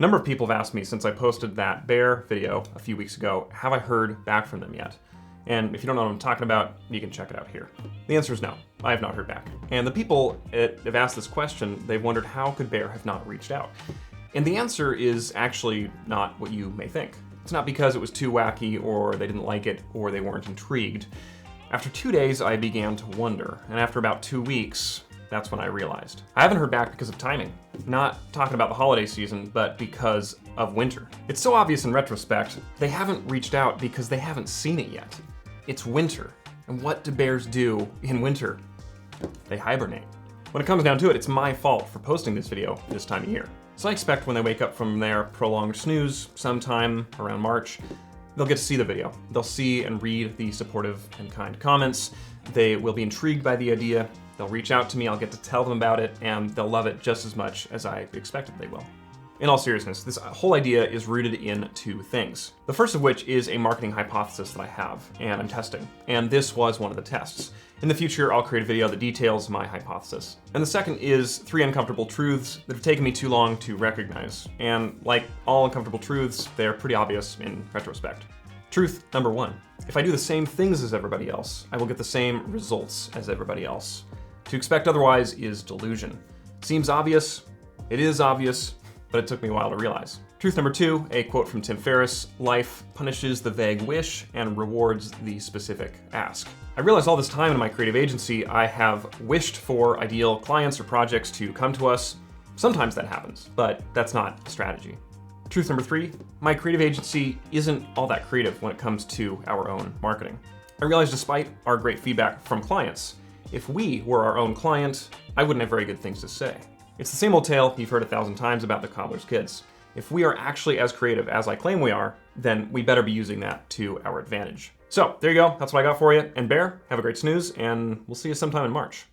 A number of people have asked me since I posted that BEHR video a few weeks ago, have I heard back from them yet? And if you don't know what I'm talking about, you can check it out here. The answer is no, I have not heard back. And the people that have asked this question, they've wondered how could BEHR have not reached out? And the answer is actually not what you may think. It's not because it was too wacky or they didn't like it or they weren't intrigued. After 2 days, I began to wonder, and after about 2 weeks, that's when I realized. I haven't heard back because of timing. Not talking about the holiday season, but because of winter. It's so obvious in retrospect, they haven't reached out because they haven't seen it yet. It's winter, and what do bears do in winter? They hibernate. When it comes down to it, it's my fault for posting this video this time of year. So I expect when they wake up from their prolonged snooze sometime around March, they'll get to see the video. They'll see and read the supportive and kind comments. They will be intrigued by the idea. They'll reach out to me, I'll get to tell them about it, and they'll love it just as much as I expected they will. In all seriousness, this whole idea is rooted in 2 things. The first of which is a marketing hypothesis that I have, and I'm testing. And this was one of the tests. In the future, I'll create a video that details my hypothesis. And the second is 3 uncomfortable truths that have taken me too long to recognize. And like all uncomfortable truths, they're pretty obvious in retrospect. Truth number 1. If I do the same things as everybody else, I will get the same results as everybody else. To expect otherwise is delusion. Seems obvious, it is obvious, but it took me a while to realize. Truth number 2, a quote from Tim Ferriss: life punishes the vague wish and rewards the specific ask. I realized all this time in my creative agency, I have wished for ideal clients or projects to come to us. Sometimes that happens, but that's not a strategy. Truth number 3, my creative agency isn't all that creative when it comes to our own marketing. I realized despite our great feedback from clients, if we were our own client, I wouldn't have very good things to say. It's the same old tale you've heard 1,000 times about the cobbler's kids. If we are actually as creative as I claim we are, then we better be using that to our advantage. So there you go, that's what I got for you. And BEHR, have a great snooze, and we'll see you sometime in March.